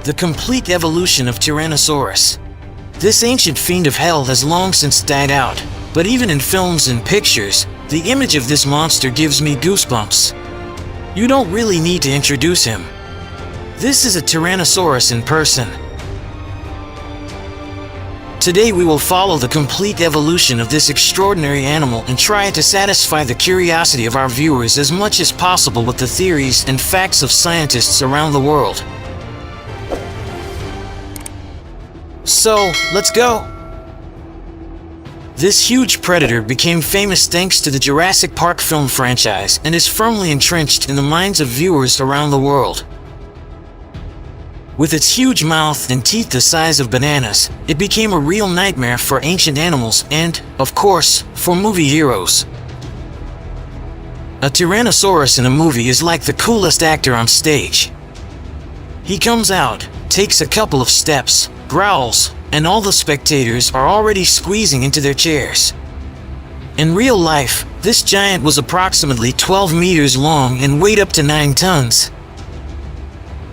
The complete evolution of Tyrannosaurus. This ancient fiend of hell has long since died out, but even in films and pictures, the image of this monster gives me goosebumps. You don't really need to introduce him. This is a Tyrannosaurus in person. Today we will follow the complete evolution of this extraordinary animal and try to satisfy the curiosity of our viewers as much as possible with the theories and facts of scientists around the world. So, let's go! This huge predator became famous thanks to the Jurassic Park film franchise and is firmly entrenched in the minds of viewers around the world. With its huge mouth and teeth the size of bananas, it became a real nightmare for ancient animals and, of course, for movie heroes. A Tyrannosaurus in a movie is like the coolest actor on stage. He comes out, takes a couple of steps, growls, and all the spectators are already squeezing into their chairs. In real life, this giant was approximately 12 meters long and weighed up to 9 tons.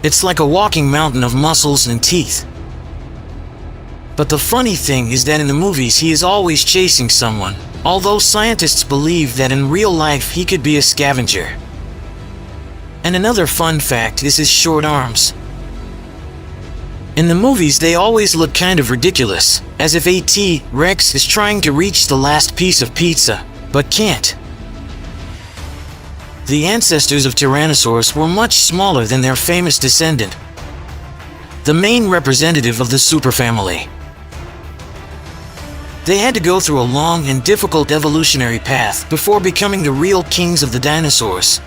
It's like a walking mountain of muscles and teeth. But the funny thing is that in the movies he is always chasing someone, although scientists believe that in real life he could be a scavenger. And another fun fact is his short arms. In the movies they always look kind of ridiculous, as if T-Rex is trying to reach the last piece of pizza, but can't. The ancestors of Tyrannosaurus were much smaller than their famous descendant, the main representative of the superfamily. They had to go through a long and difficult evolutionary path before becoming the real kings of the dinosaurs.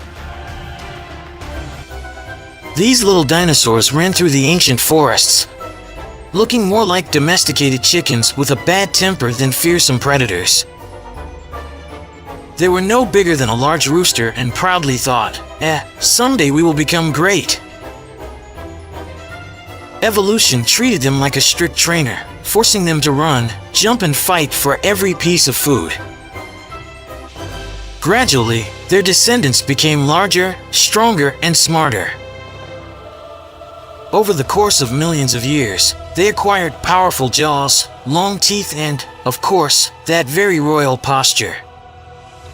These little dinosaurs ran through the ancient forests, looking more like domesticated chickens with a bad temper than fearsome predators. They were no bigger than a large rooster and proudly thought, someday we will become great. Evolution treated them like a strict trainer, forcing them to run, jump and fight for every piece of food. Gradually, their descendants became larger, stronger, and smarter. Over the course of millions of years, they acquired powerful jaws, long teeth and, of course, that very royal posture.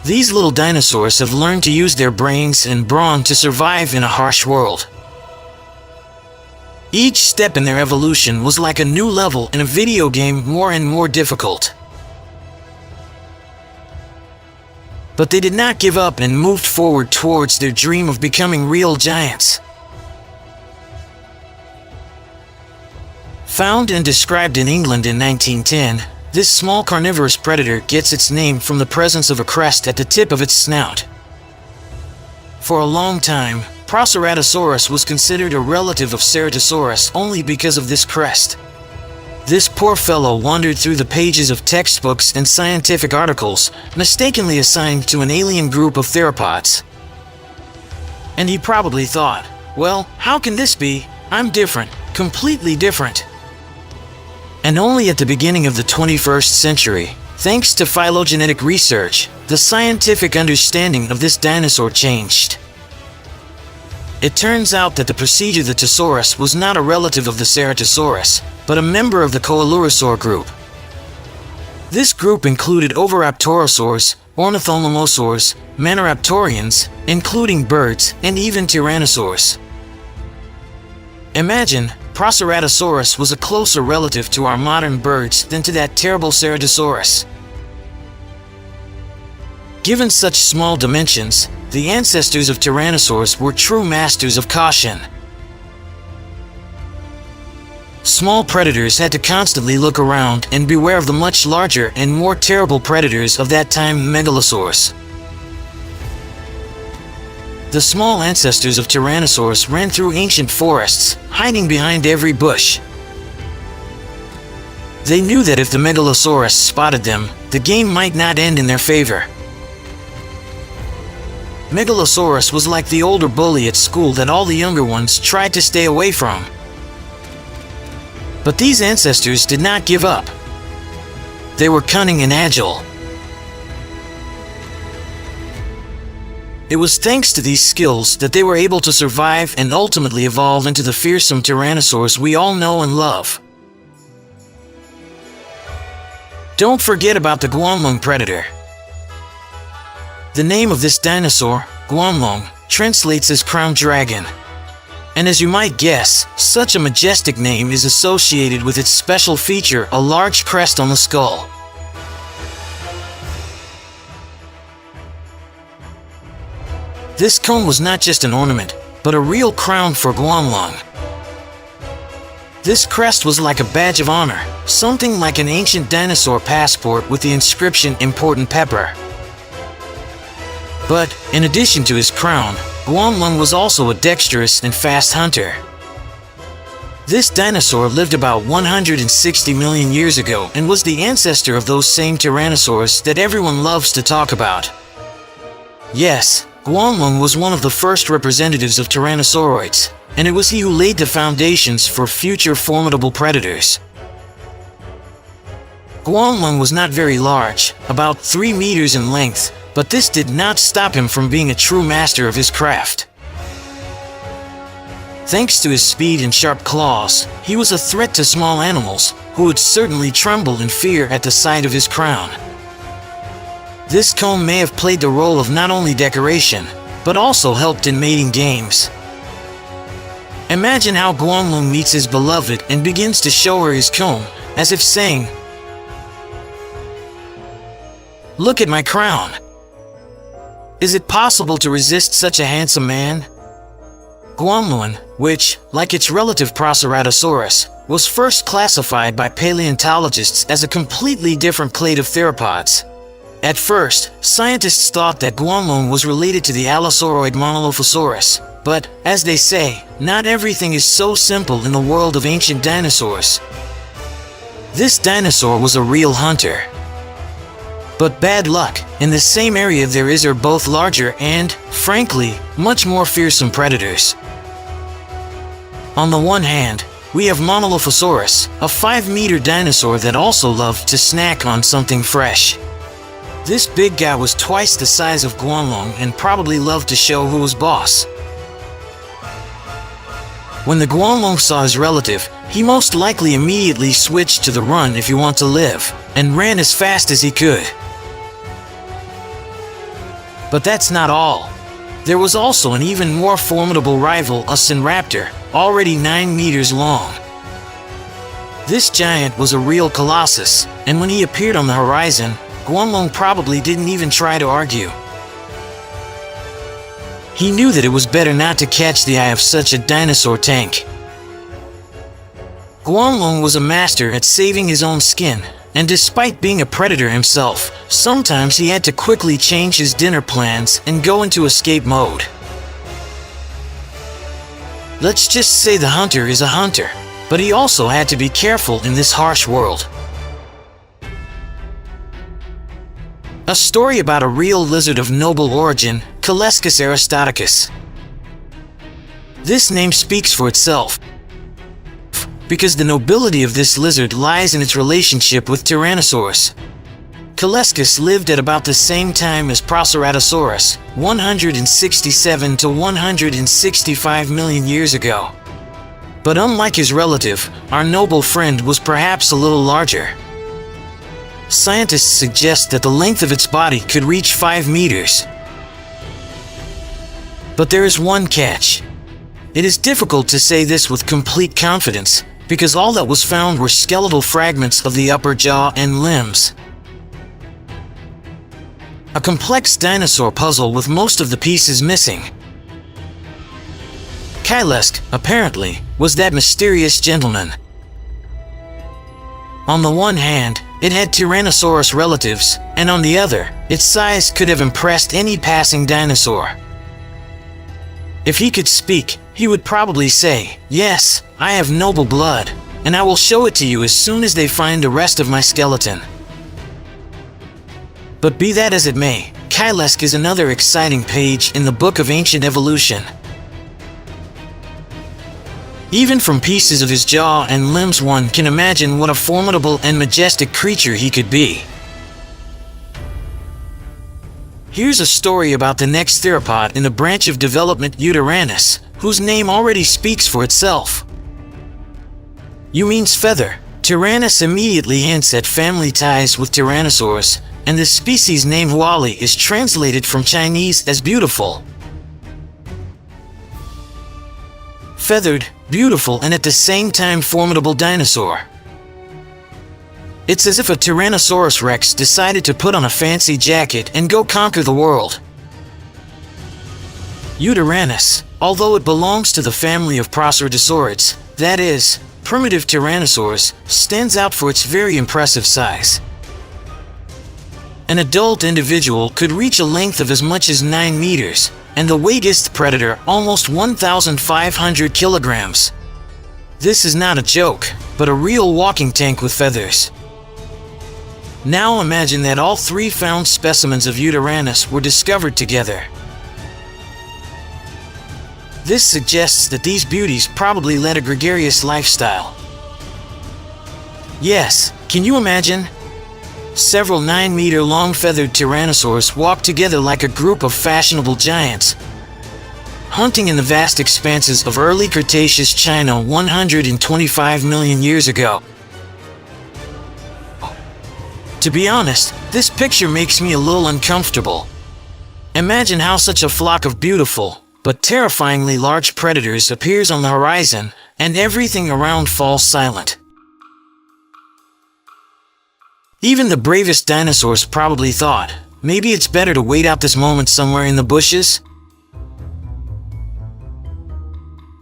These little dinosaurs have learned to use their brains and brawn to survive in a harsh world. Each step in their evolution was like a new level in a video game, more and more difficult. But they did not give up and moved forward towards their dream of becoming real giants. Found and described in England in 1910, this small carnivorous predator gets its name from the presence of a crest at the tip of its snout. For a long time, Proceratosaurus was considered a relative of Ceratosaurus only because of this crest. This poor fellow wandered through the pages of textbooks and scientific articles, mistakenly assigned to an alien group of theropods. And he probably thought, well, how can this be? I'm different, completely different. And only at the beginning of the 21st century, thanks to phylogenetic research, the scientific understanding of this dinosaur changed. It turns out that the Proceratosaurus was not a relative of the Ceratosaurus, but a member of the Coelurosaur group. This group included Oviraptorosaurs, Ornitholmosaurs, Maniraptorians, including birds, and even tyrannosaurs. Imagine, Proceratosaurus was a closer relative to our modern birds than to that terrible Ceratosaurus. Given such small dimensions, the ancestors of tyrannosaurs were true masters of caution. Small predators had to constantly look around and beware of the much larger and more terrible predators of that time, megalosaurs. The small ancestors of tyrannosaurs ran through ancient forests, hiding behind every bush. They knew that if the megalosaurus spotted them, the game might not end in their favor. Megalosaurus was like the older bully at school that all the younger ones tried to stay away from. But these ancestors did not give up. They were cunning and agile. It was thanks to these skills that they were able to survive and ultimately evolve into the fearsome tyrannosaurs we all know and love. Don't forget about the guanlong predator. The name of this dinosaur, guanlong, translates as crown dragon. And as you might guess, such a majestic name is associated with its special feature, a large crest on the skull. This cone was not just an ornament, but a real crown for guanlong. This crest was like a badge of honor, something like an ancient dinosaur passport with the inscription Important Pepper. But, in addition to his crown, guanlong was also a dexterous and fast hunter. This dinosaur lived about 160 million years ago and was the ancestor of those same tyrannosaurs that everyone loves to talk about. Yes, guanlong was one of the first representatives of tyrannosauroids, and it was he who laid the foundations for future formidable predators. Guanlong was not very large, about 3 meters in length, but this did not stop him from being a true master of his craft. Thanks to his speed and sharp claws, he was a threat to small animals, who would certainly tremble in fear at the sight of his crown. This cone may have played the role of not only decoration, but also helped in mating games. Imagine how guanlong meets his beloved and begins to show her his cone, as if saying, "Look at my crown." Is it possible to resist such a handsome man? Guanlong, which, like its relative Proceratosaurus, was first classified by paleontologists as a completely different clade of theropods. At first, scientists thought that guanlong was related to the Allosauroid Monolophosaurus, but, as they say, not everything is so simple in the world of ancient dinosaurs. This dinosaur was a real hunter. But bad luck, in the same area there are both larger and, frankly, much more fearsome predators. On the one hand, we have Monolophosaurus, a 5-meter dinosaur that also loved to snack on something fresh. This big guy was twice the size of guanlong and probably loved to show who was boss. When the guanlong saw his relative, he most likely immediately switched to the run if you want to live, and ran as fast as he could. But that's not all. There was also an even more formidable rival, a synraptor, already 9 meters long. This giant was a real colossus, and when he appeared on the horizon, guanlong probably didn't even try to argue. He knew that it was better not to catch the eye of such a dinosaur tank. Guanlong was a master at saving his own skin, and despite being a predator himself, sometimes he had to quickly change his dinner plans and go into escape mode. Let's just say the hunter is a hunter, but he also had to be careful in this harsh world. A story about a real lizard of noble origin, Calescus aristoticus. This name speaks for itself, because the nobility of this lizard lies in its relationship with Tyrannosaurus. Calescus lived at about the same time as Proceratosaurus, 167 to 165 million years ago. But unlike his relative, our noble friend was perhaps a little larger. Scientists suggest that the length of its body could reach 5 meters. But there is one catch. It is difficult to say this with complete confidence, because all that was found were skeletal fragments of the upper jaw and limbs. A complex dinosaur puzzle with most of the pieces missing. Calescus, apparently, was that mysterious gentleman. On the one hand, it had Tyrannosaurus relatives, and on the other, its size could have impressed any passing dinosaur. If he could speak, he would probably say, "Yes, I have noble blood, and I will show it to you as soon as they find the rest of my skeleton." But be that as it may, Calescus is another exciting page in the book of ancient evolution. Even from pieces of his jaw and limbs one can imagine what a formidable and majestic creature he could be. Here's a story about the next theropod in the branch of development, Yutyrannus, whose name already speaks for itself. You means feather. Tyrannus immediately hints at family ties with tyrannosaurs, and the species name Huali is translated from Chinese as beautiful. Feathered, beautiful, and at the same time formidable dinosaur. It's as if a Tyrannosaurus Rex decided to put on a fancy jacket and go conquer the world. Yutyrannus, although it belongs to the family of Procerodosaurids, that is, primitive tyrannosaurs, stands out for its very impressive size. An adult individual could reach a length of as much as 9 meters, and the weightiest predator almost 1,500 kilograms. This is not a joke, but a real walking tank with feathers. Now imagine that all 3 found specimens of Yutyrannus were discovered together. This suggests that these beauties probably led a gregarious lifestyle. Yes, can you imagine? Several 9-meter-long feathered tyrannosaurs walk together like a group of fashionable giants, hunting in the vast expanses of early Cretaceous China 125 million years ago. To be honest, this picture makes me a little uncomfortable. Imagine how such a flock of beautiful, but terrifyingly large predators appears on the horizon, and everything around falls silent. Even the bravest dinosaurs probably thought, maybe it's better to wait out this moment somewhere in the bushes.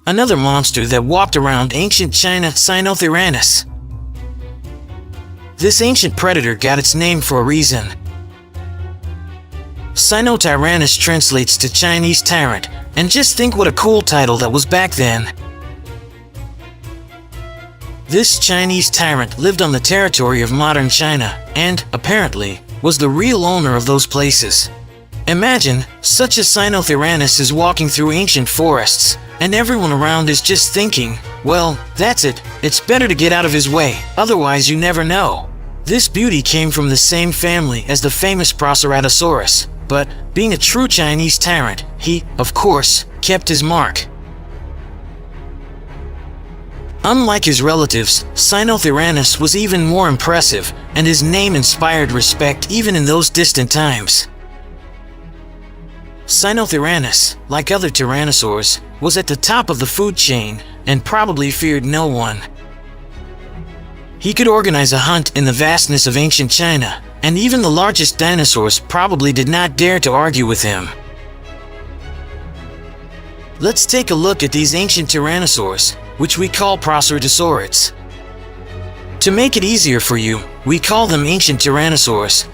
Another monster that walked around ancient China, Sinotyrannus. This ancient predator got its name for a reason. Sinotyrannus translates to Chinese tyrant, and just think what a cool title that was back then. This Chinese tyrant lived on the territory of modern China, and, apparently, was the real owner of those places. Imagine, such a Sinotyrannus is walking through ancient forests, and everyone around is just thinking, well, that's it, it's better to get out of his way, otherwise you never know. This beauty came from the same family as the famous Proceratosaurus, but, being a true Chinese tyrant, he, of course, kept his mark. Unlike his relatives, Sinotyrannus was even more impressive, and his name inspired respect even in those distant times. Sinotyrannus, like other tyrannosaurs, was at the top of the food chain and probably feared no one. He could organize a hunt in the vastness of ancient China, and even the largest dinosaurs probably did not dare to argue with him. Let's take a look at these ancient tyrannosaurs, which we call Proceratosaurids. To make it easier for you, we call them ancient tyrannosaurs.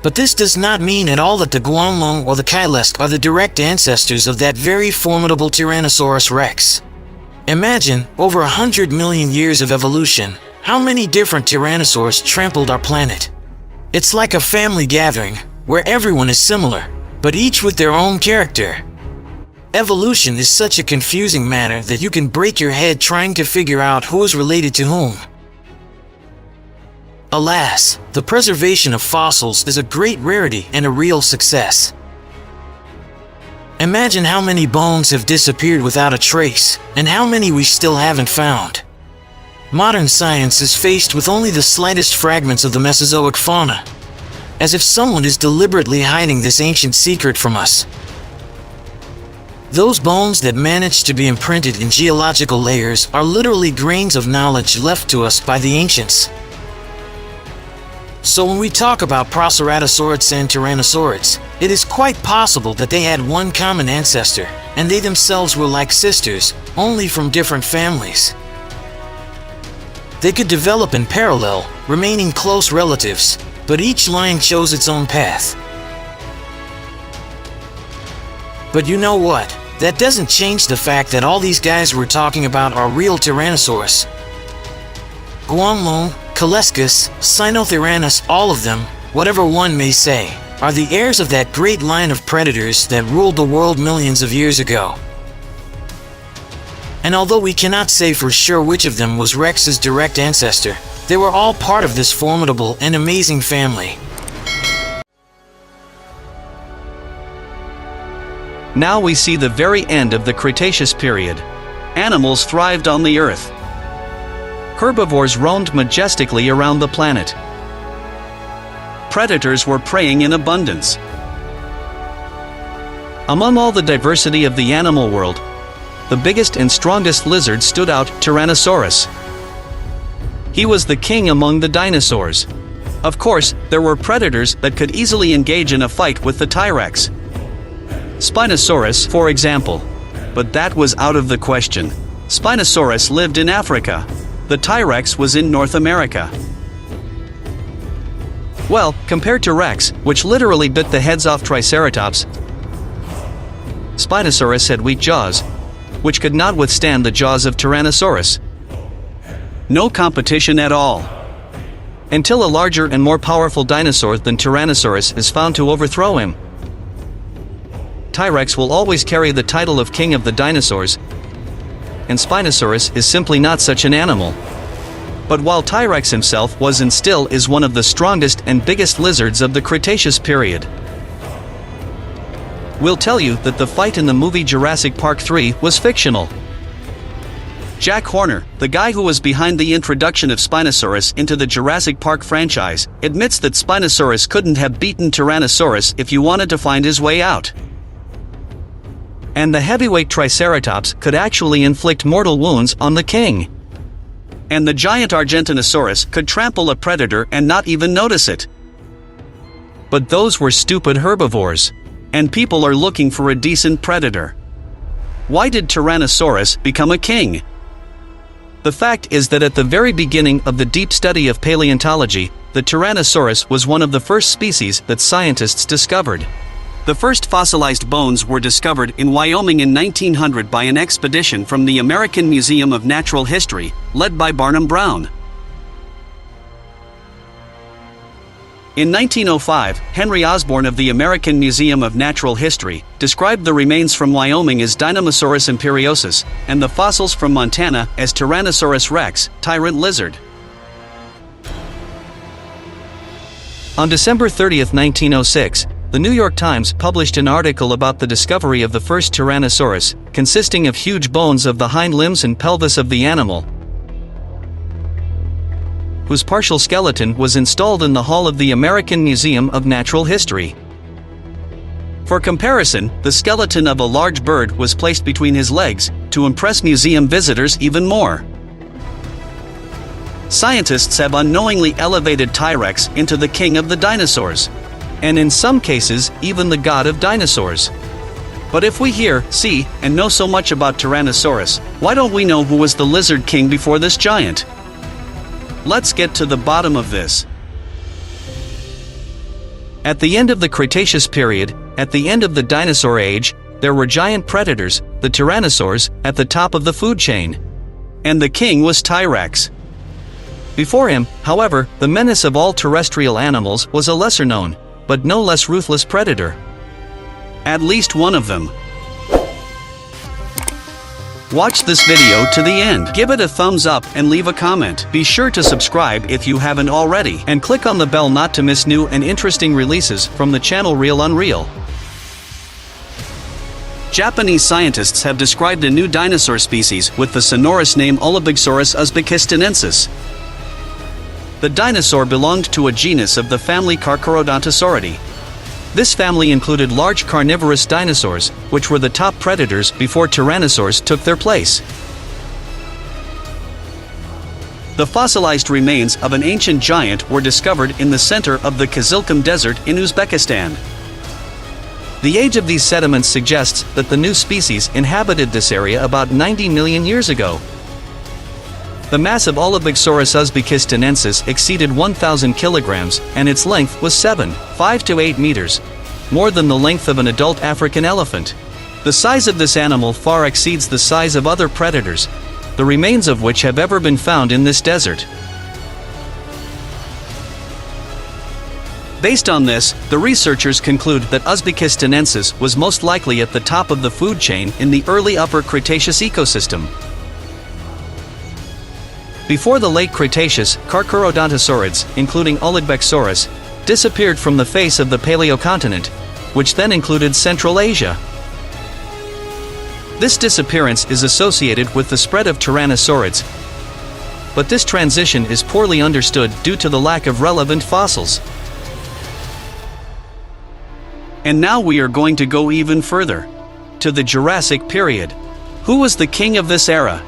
But this does not mean at all that the Guanlong or the Kailesk are the direct ancestors of that very formidable Tyrannosaurus rex. Imagine, over 100 million years of evolution, how many different tyrannosaurs trampled our planet. It's like a family gathering, where everyone is similar, but each with their own character. Evolution is such a confusing matter that you can break your head trying to figure out who is related to whom. Alas, the preservation of fossils is a great rarity and a real success. Imagine how many bones have disappeared without a trace, and how many we still haven't found. Modern science is faced with only the slightest fragments of the Mesozoic fauna, as if someone is deliberately hiding this ancient secret from us. Those bones that managed to be imprinted in geological layers are literally grains of knowledge left to us by the ancients. So when we talk about Proceratosaurids and Tyrannosaurids, it is quite possible that they had one common ancestor, and they themselves were like sisters, only from different families. They could develop in parallel, remaining close relatives, but each line chose its own path. But you know what? That doesn't change the fact that all these guys we're talking about are real Tyrannosaurs. Guanlong, Calescus, Sinotyrannus, all of them, whatever one may say, are the heirs of that great line of predators that ruled the world millions of years ago. And although we cannot say for sure which of them was Rex's direct ancestor, they were all part of this formidable and amazing family. Now we see the very end of the Cretaceous period. Animals thrived on the Earth. Herbivores roamed majestically around the planet. Predators were preying in abundance. Among all the diversity of the animal world, the biggest and strongest lizard stood out, Tyrannosaurus. He was the king among the dinosaurs. Of course, there were predators that could easily engage in a fight with the T-Rex. Spinosaurus, for example. But that was out of the question. Spinosaurus lived in Africa. The T-Rex was in North America. Well, compared to Rex, which literally bit the heads off Triceratops, Spinosaurus had weak jaws, which could not withstand the jaws of Tyrannosaurus. No competition at all. Until a larger and more powerful dinosaur than Tyrannosaurus is found to overthrow him. T-Rex will always carry the title of king of the dinosaurs, and Spinosaurus is simply not such an animal. But while T-Rex himself was and still is one of the strongest and biggest lizards of the Cretaceous period, we'll tell you that the fight in the movie Jurassic Park 3 was fictional. Jack Horner, the guy who was behind the introduction of Spinosaurus into the Jurassic Park franchise, admits that Spinosaurus couldn't have beaten Tyrannosaurus if you wanted to find his way out. And the heavyweight Triceratops could actually inflict mortal wounds on the king. And the giant Argentinosaurus could trample a predator and not even notice it. But those were stupid herbivores. And people are looking for a decent predator. Why did Tyrannosaurus become a king? The fact is that at the very beginning of the deep study of paleontology, the Tyrannosaurus was one of the first species that scientists discovered. The first fossilized bones were discovered in Wyoming in 1900 by an expedition from the American Museum of Natural History, led by Barnum Brown. In 1905, Henry Osborn of the American Museum of Natural History described the remains from Wyoming as Dinomasaurus imperiosus, and the fossils from Montana as Tyrannosaurus rex, tyrant lizard. On December 30, 1906, the New York Times published an article about the discovery of the first Tyrannosaurus, consisting of huge bones of the hind limbs and pelvis of the animal, whose partial skeleton was installed in the hall of the American Museum of Natural History. For comparison, the skeleton of a large bird was placed between his legs, to impress museum visitors even more. Scientists have unknowingly elevated T-Rex into the king of the dinosaurs, and in some cases, even the god of dinosaurs. But if we hear, see, and know so much about Tyrannosaurus, why don't we know who was the lizard king before this giant? Let's get to the bottom of this. At the end of the Cretaceous period, at the end of the dinosaur age, there were giant predators, the tyrannosaurs, at the top of the food chain. And the king was T-Rex. Before him, however, the menace of all terrestrial animals was a lesser known, but no less ruthless predator. At least one of them. Watch this video to the end. Give it a thumbs up and leave a comment. Be sure to subscribe if you haven't already, and click on the bell not to miss new and interesting releases from the channel Real Unreal. Japanese scientists have described a new dinosaur species with the sonorous name Olobigsaurus uzbekistanensis. The dinosaur belonged to a genus of the family Carcharodontosauridae. This family included large carnivorous dinosaurs, which were the top predators before tyrannosaurs took their place. The fossilized remains of an ancient giant were discovered in the center of the Kizilkum Desert in Uzbekistan. The age of these sediments suggests that the new species inhabited this area about 90 million years ago. The mass of Olobigsaurus uzbekistanensis exceeded 1,000 kilograms, and its length was 5 to 8 meters, more than the length of an adult African elephant. The size of this animal far exceeds the size of other predators, the remains of which have ever been found in this desert. Based on this, the researchers conclude that Uzbekistanensis was most likely at the top of the food chain in the early Upper Cretaceous ecosystem. Before the late Cretaceous, Carcharodontosaurids, including Olobigsaurus, disappeared from the face of the Paleocontinent, which then included Central Asia. This disappearance is associated with the spread of tyrannosaurids, but this transition is poorly understood due to the lack of relevant fossils. And now we are going to go even further, to the Jurassic period. Who was the king of this era?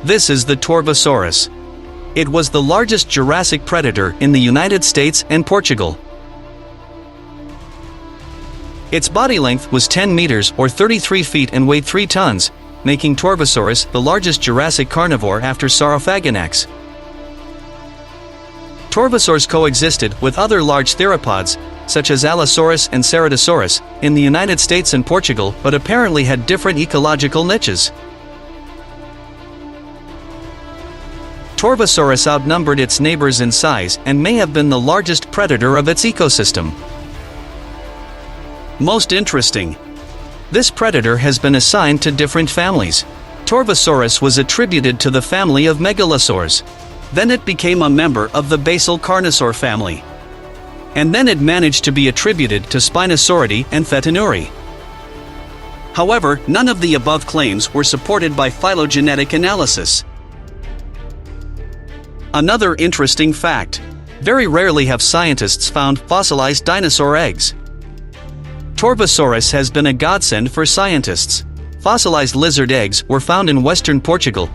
This is the Torvosaurus. It was the largest Jurassic predator in the United States and Portugal. Its body length was 10 meters or 33 feet and weighed 3 tons, making Torvosaurus the largest Jurassic carnivore after Saurophaganax. Torvosaurs coexisted with other large theropods, such as Allosaurus and Ceratosaurus, in the United States and Portugal, but apparently had different ecological niches. Torvosaurus outnumbered its neighbors in size and may have been the largest predator of its ecosystem. Most interesting. This predator has been assigned to different families. Torvosaurus was attributed to the family of megalosaurs. Then it became a member of the basal carnosaur family. And then it managed to be attributed to Spinosauridae and Phytoneuria. However, none of the above claims were supported by phylogenetic analysis. Another interesting fact. Very rarely have scientists found fossilized dinosaur eggs. Torvosaurus has been a godsend for scientists. Fossilized lizard eggs were found in western Portugal,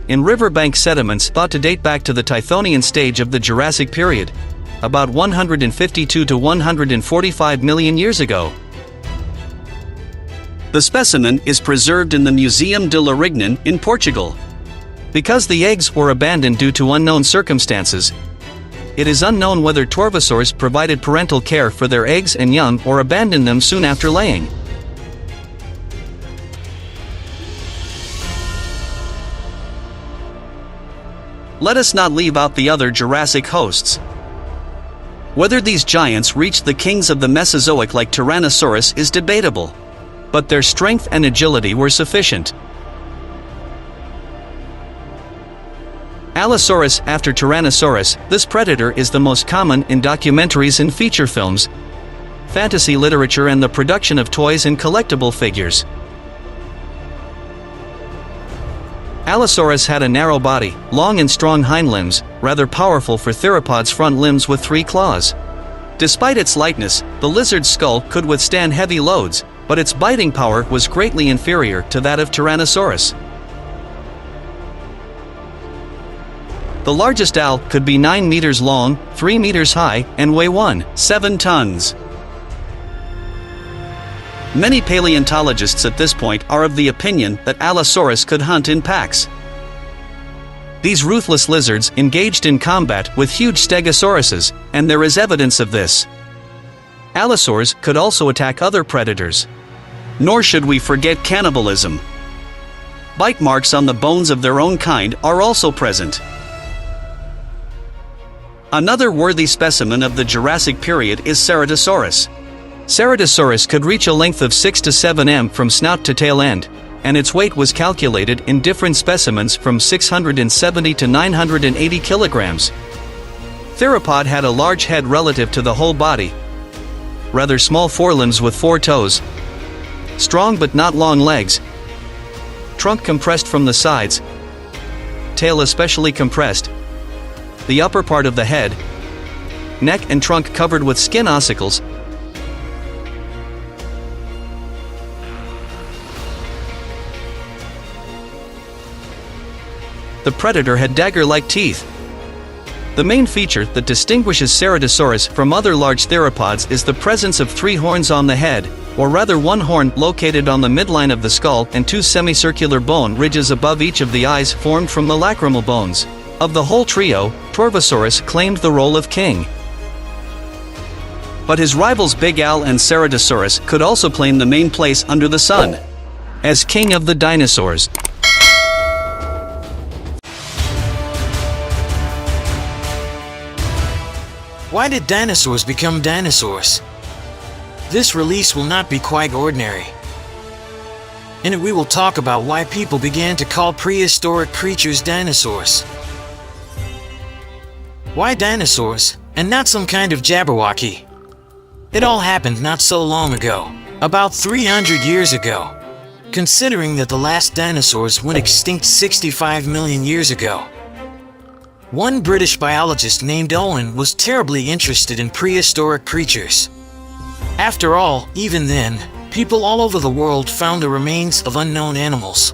in riverbank sediments thought to date back to the Tithonian stage of the Jurassic period, about 152 to 145 million years ago. The specimen is preserved in the Museum de Larignan in Portugal. Because the eggs were abandoned due to unknown circumstances, it is unknown whether Torvosaurs provided parental care for their eggs and young or abandoned them soon after laying. Let us not leave out the other Jurassic hosts. Whether these giants reached the kings of the Mesozoic like Tyrannosaurus is debatable, but their strength and agility were sufficient. Allosaurus after Tyrannosaurus, this predator is the most common in documentaries and feature films, fantasy literature and the production of toys and collectible figures. Allosaurus had a narrow body, long and strong hind limbs, rather powerful for theropods' front limbs with 3 claws. Despite its lightness, the lizard's skull could withstand heavy loads, but its biting power was greatly inferior to that of Tyrannosaurus. The largest owl could be 9 meters long, 3 meters high, and weigh 1.7 tons. Many paleontologists at this point are of the opinion that Allosaurus could hunt in packs. These ruthless lizards engaged in combat with huge stegosauruses, and there is evidence of this. Allosaurs could also attack other predators. Nor should we forget cannibalism. Bite marks on the bones of their own kind are also present. Another worthy specimen of the Jurassic period is Ceratosaurus. Ceratosaurus could reach a length of 6 to 7 m from snout to tail end, and its weight was calculated in different specimens from 670 to 980 kilograms. Theropod had a large head relative to the whole body, rather small forelimbs with 4 toes, strong but not long legs, trunk compressed from the sides, tail especially compressed, the upper part of the head, neck and trunk covered with skin ossicles. The predator had dagger-like teeth. The main feature that distinguishes Ceratosaurus from other large theropods is the presence of 3 horns on the head, or rather 1 horn located on the midline of the skull and 2 semicircular bone ridges above each of the eyes formed from the lacrimal bones. Of the whole trio, Torvosaurus claimed the role of king. But his rivals Big Al and Ceratosaurus could also claim the main place under the sun, as king of the dinosaurs. Why did dinosaurs become dinosaurs? This release will not be quite ordinary. In it we will talk about why people began to call prehistoric creatures dinosaurs. Why dinosaurs, and not some kind of Jabberwocky? It all happened not so long ago, about 300 years ago. considering that the last dinosaurs went extinct 65 million years ago. One British biologist named Owen was terribly interested in prehistoric creatures. After all, even then, people all over the world found the remains of unknown animals.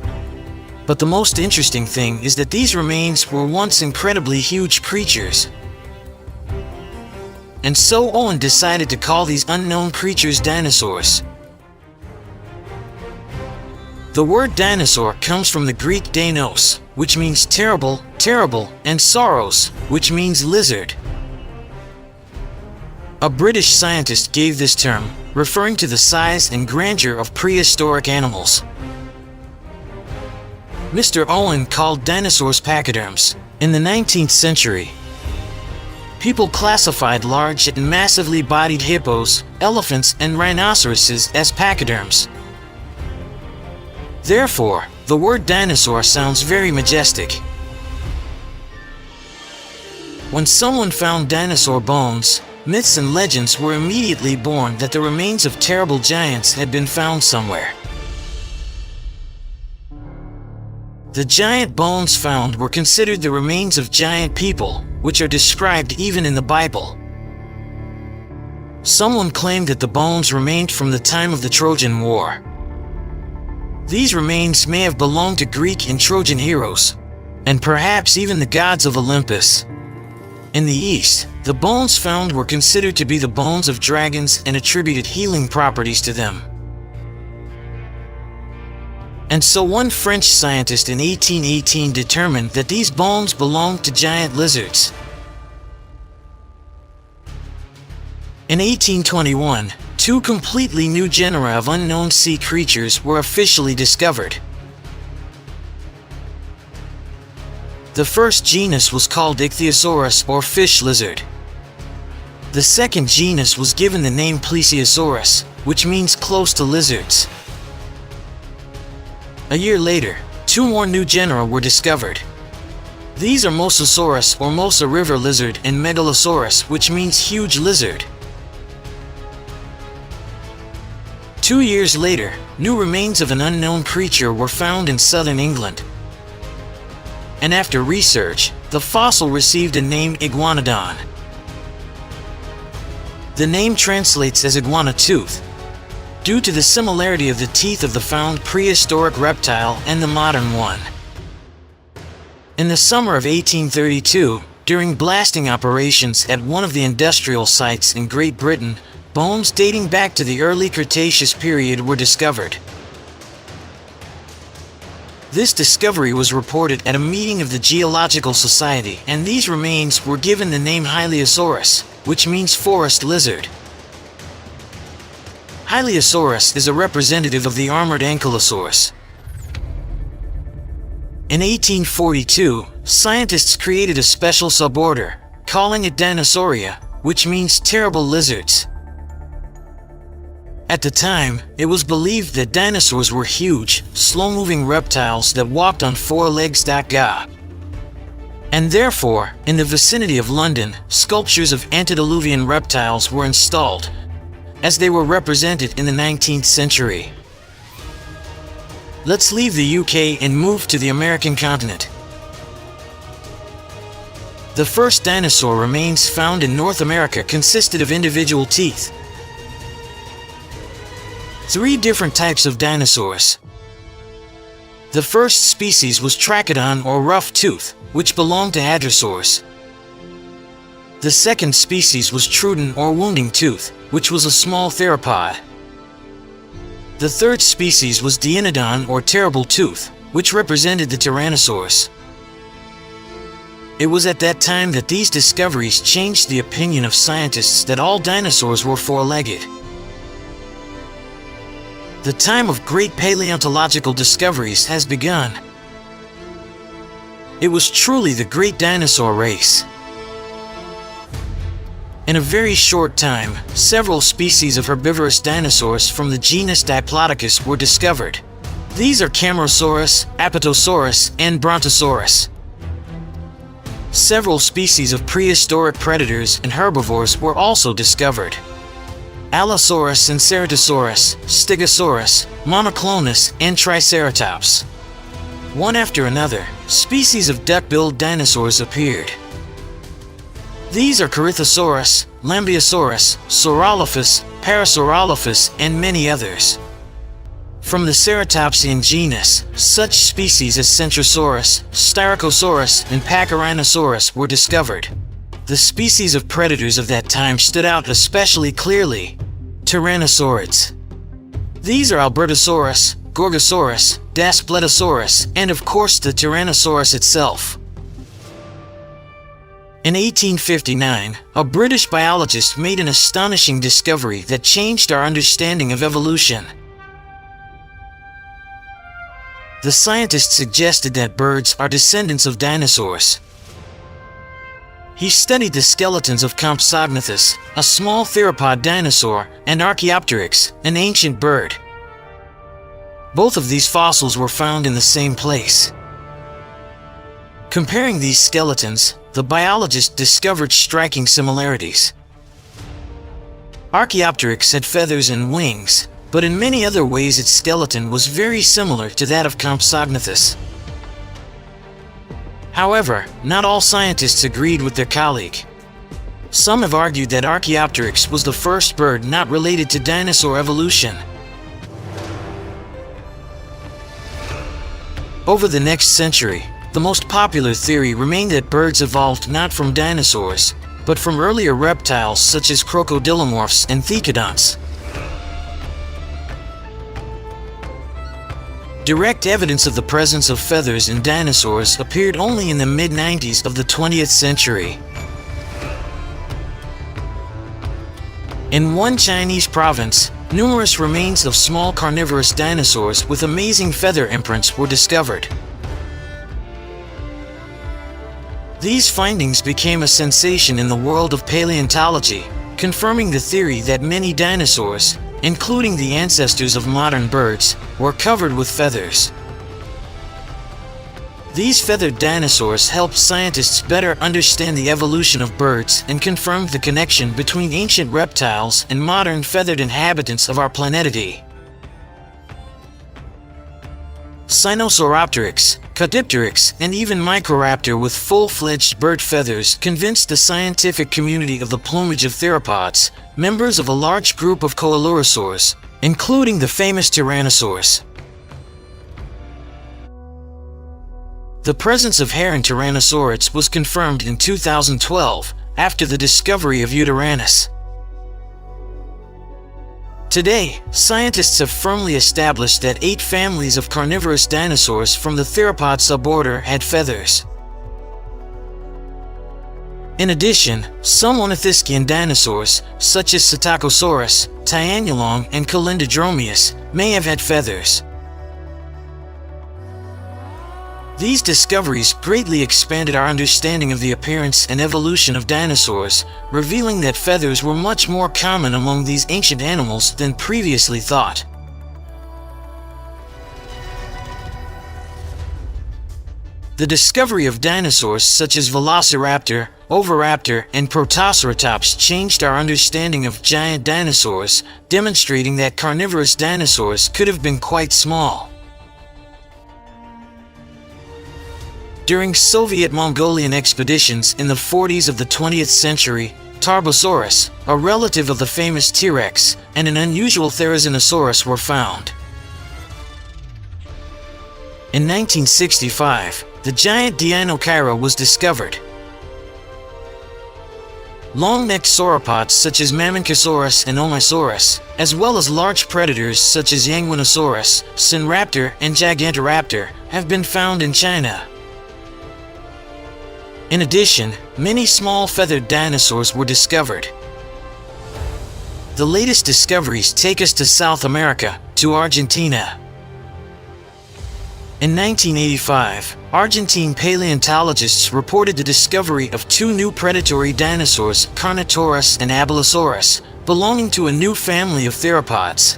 But the most interesting thing is that these remains were once incredibly huge creatures. And so Owen decided to call these unknown creatures dinosaurs. The word dinosaur comes from the Greek dainos, which means terrible, and sauros, which means lizard. A British scientist gave this term, referring to the size and grandeur of prehistoric animals. Mr. Owen called dinosaurs pachyderms. In the 19th century, people classified large and massively bodied hippos, elephants, and rhinoceroses as pachyderms. Therefore, the word dinosaur sounds very majestic. When someone found dinosaur bones, myths and legends were immediately born that the remains of terrible giants had been found somewhere. The giant bones found were considered the remains of giant people, which are described even in the Bible. Someone claimed that the bones remained from the time of the Trojan War. These remains may have belonged to Greek and Trojan heroes, and perhaps even the gods of Olympus. In the East, the bones found were considered to be the bones of dragons and attributed healing properties to them. And so one French scientist in 1818 determined that these bones belonged to giant lizards. In 1821, two completely new genera of unknown sea creatures were officially discovered. The first genus was called Ichthyosaurus, or fish lizard. The second genus was given the name Plesiosaurus, which means close to lizards. A year later, two more new genera were discovered. These are Mosasaurus, or Mosa river lizard, and Megalosaurus, which means huge lizard. 2 years later, new remains of an unknown creature were found in southern England. And after research, the fossil received a name Iguanodon. The name translates as iguana tooth, due to the similarity of the teeth of the found prehistoric reptile and the modern one. In the summer of 1832, during blasting operations at one of the industrial sites in Great Britain, bones dating back to the early Cretaceous period were discovered. This discovery was reported at a meeting of the Geological Society, and these remains were given the name Hylaeosaurus, which means forest lizard. Hylaeosaurus is a representative of the armored Ankylosaurus. In 1842, scientists created a special suborder, calling it Dinosauria, which means terrible lizards. At the time, it was believed that dinosaurs were huge, slow-moving reptiles that walked on four legs. And therefore, in the vicinity of London, sculptures of antediluvian reptiles were installed, as they were represented in the 19th century. Let's leave the UK and move to the American continent. The first dinosaur remains found in North America consisted of individual teeth. 3 different types of dinosaurs. The first species was Trachodon, or rough tooth, which belonged to hadrosaurs. The second species was Trudon, or wounding tooth, which was a small theropod. The third species was Dienodon, or terrible tooth, which represented the tyrannosaurs. It was at that time that these discoveries changed the opinion of scientists that all dinosaurs were four-legged. The time of great paleontological discoveries has begun. It was truly the great dinosaur race. In a very short time, several species of herbivorous dinosaurs from the genus Diplodocus were discovered. These are Camarasaurus, Apatosaurus, and Brontosaurus. Several species of prehistoric predators and herbivores were also discovered. Allosaurus and Ceratosaurus, Stegosaurus, Monoclonus, and Triceratops. One after another, species of duck-billed dinosaurs appeared. These are Corythosaurus, Lambeosaurus, Saurolophus, Parasaurolophus, and many others. From the Ceratopsian genus, such species as Centrosaurus, Styracosaurus, and Pachyrhinosaurus were discovered. The species of predators of that time stood out especially clearly: Tyrannosaurids. These are Albertosaurus, Gorgosaurus, Daspletosaurus, and of course the Tyrannosaurus itself. In 1859, a British biologist made an astonishing discovery that changed our understanding of evolution. The scientist suggested that birds are descendants of dinosaurs. He studied the skeletons of Compsognathus, a small theropod dinosaur, and Archaeopteryx, an ancient bird. Both of these fossils were found in the same place. Comparing these skeletons, the biologist discovered striking similarities. Archaeopteryx had feathers and wings, but in many other ways its skeleton was very similar to that of Compsognathus. However, not all scientists agreed with their colleague. Some have argued that Archaeopteryx was the first bird not related to dinosaur evolution. Over the next century, the most popular theory remained that birds evolved not from dinosaurs, but from earlier reptiles such as crocodilomorphs and thecodonts. Direct evidence of the presence of feathers in dinosaurs appeared only in the mid-90s of the 20th century. In one Chinese province, numerous remains of small carnivorous dinosaurs with amazing feather imprints were discovered. These findings became a sensation in the world of paleontology, confirming the theory that many dinosaurs, including the ancestors of modern birds, were covered with feathers. These feathered dinosaurs helped scientists better understand the evolution of birds and confirmed the connection between ancient reptiles and modern feathered inhabitants of our planetity. Sinosauropteryx, Caudipteryx, and even Microraptor with full-fledged bird feathers convinced the scientific community of the plumage of theropods, members of a large group of coelurosaurs, including the famous Tyrannosaurs. The presence of hair in Tyrannosaurids was confirmed in 2012 after the discovery of Uteranus. Today, scientists have firmly established that 8 families of carnivorous dinosaurs from the theropod suborder had feathers. In addition, some ornithischian dinosaurs, such as Psittacosaurus, Tyanulong, and Calindrodromeus, may have had feathers. These discoveries greatly expanded our understanding of the appearance and evolution of dinosaurs, revealing that feathers were much more common among these ancient animals than previously thought. The discovery of dinosaurs such as Velociraptor, Oviraptor, and Protoceratops changed our understanding of giant dinosaurs, demonstrating that carnivorous dinosaurs could have been quite small. During Soviet-Mongolian expeditions in the 40s of the 20th century, Tarbosaurus, a relative of the famous T-Rex, and an unusual Therizinosaurus were found. In 1965, the giant Deinocheira was discovered. Long-necked sauropods such as Mamenchosaurus and Omaisaurus, as well as large predators such as Yangwinosaurus, Sinraptor, and Gigantoraptor, have been found in China. In addition, many small feathered dinosaurs were discovered. The latest discoveries take us to South America, to Argentina. In 1985, Argentine paleontologists reported the discovery of 2 new predatory dinosaurs, Carnotaurus and Abelisaurus, belonging to a new family of theropods.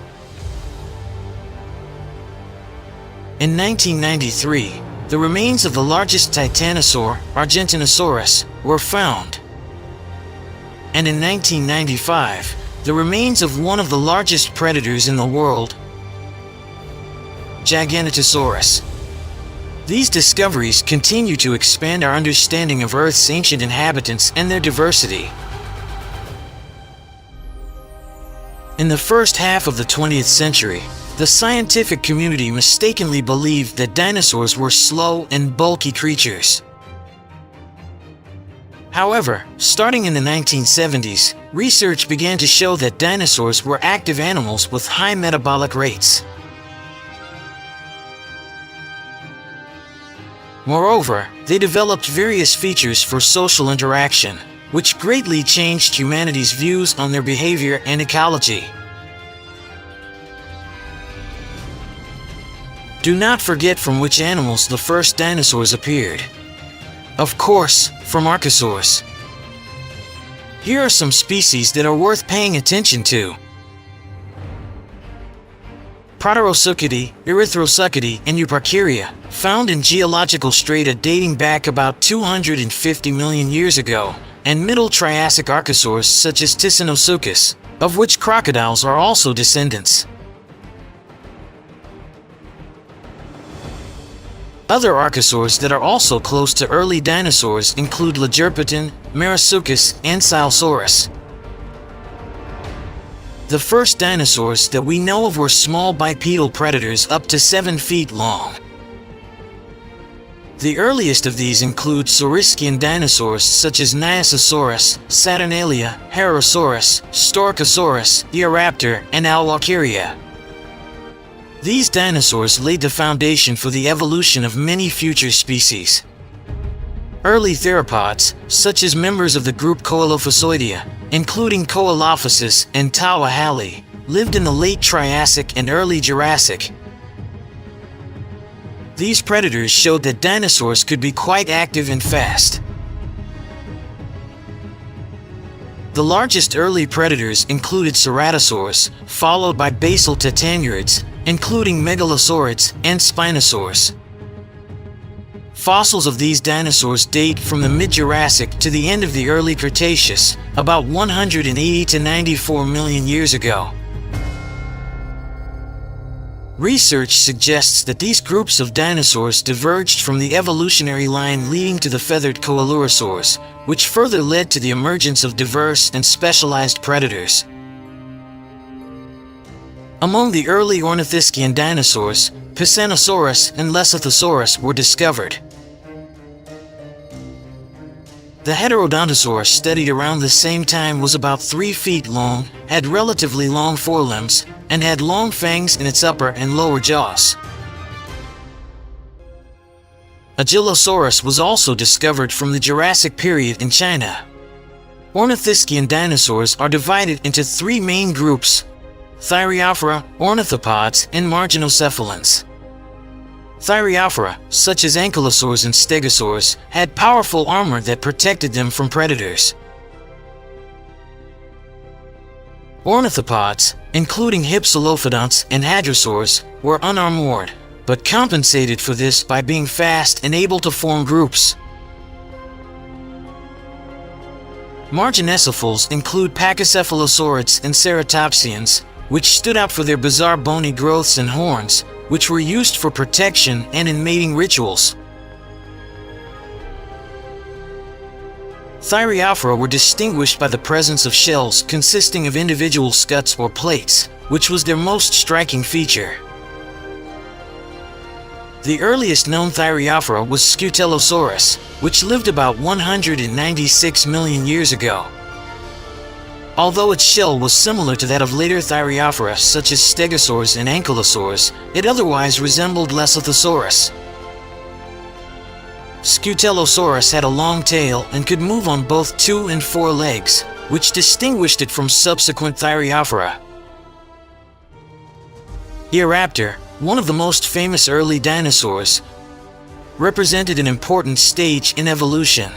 In 1993, the remains of the largest titanosaur, Argentinosaurus, were found. And in 1995, the remains of one of the largest predators in the world, Giganotosaurus. These discoveries continue to expand our understanding of Earth's ancient inhabitants and their diversity. In the first half of the 20th century, the scientific community mistakenly believed that dinosaurs were slow and bulky creatures. However, starting in the 1970s, research began to show that dinosaurs were active animals with high metabolic rates. Moreover, they developed various features for social interaction, which greatly changed humanity's views on their behavior and ecology. Do not forget from which animals the first dinosaurs appeared. Of course, from archosaurs. Here are some species that are worth paying attention to. Proterosuchidae, Erythrosuchidae, and Euparkeria, found in geological strata dating back about 250 million years ago, and Middle Triassic archosaurs such as Tissinosuchus, of which crocodiles are also descendants. Other archosaurs that are also close to early dinosaurs include Lagerpeton, Marasuchus, and Silesaurus. The first dinosaurs that we know of were small bipedal predators up to 7 feet long. The earliest of these include Saurischian dinosaurs such as Nyasasaurus, Saturnalia, Herosaurus, Storkosaurus, Eoraptor, and Alwalkeria. These dinosaurs laid the foundation for the evolution of many future species. Early theropods, such as members of the group Coelophysoidea, including Coelophysis and Tawahali, lived in the late Triassic and early Jurassic. These predators showed that dinosaurs could be quite active and fast. The largest early predators included ceratosaurs, followed by basal titanosaurids, including megalosaurids and spinosaurs. Fossils of these dinosaurs date from the mid-Jurassic to the end of the early Cretaceous, about 180 to 94 million years ago. Research suggests that these groups of dinosaurs diverged from the evolutionary line leading to the feathered coelurosaurs, which further led to the emergence of diverse and specialized predators. Among the early Ornithischian dinosaurs, Pisanosaurus and Lesothosaurus were discovered. The Heterodontosaurus studied around the same time was about 3 feet long, had relatively long forelimbs, and had long fangs in its upper and lower jaws. Agilosaurus was also discovered from the Jurassic period in China. Ornithischian dinosaurs are divided into 3 main groups: Thyreophora, ornithopods, and marginocephalans. Thyreophora, such as ankylosaurs and stegosaurs, had powerful armor that protected them from predators. Ornithopods, including hypsilophodonts and hadrosaurs, were unarmored, but compensated for this by being fast and able to form groups. Marginocephals include pachycephalosaurids and ceratopsians, which stood out for their bizarre bony growths and horns, which were used for protection and in mating rituals. Thyreophora were distinguished by the presence of shells consisting of individual scuts or plates, which was their most striking feature. The earliest known Thyreophora was Scutellosaurus, which lived about 196 million years ago. Although its shell was similar to that of later Thyreophora such as stegosaurs and ankylosaurs, it otherwise resembled Lesothosaurus. Scutellosaurus had a long tail and could move on both 2 and 4 legs, which distinguished it from subsequent Thyreophora. Eoraptor, one of the most famous early dinosaurs, represented an important stage in evolution.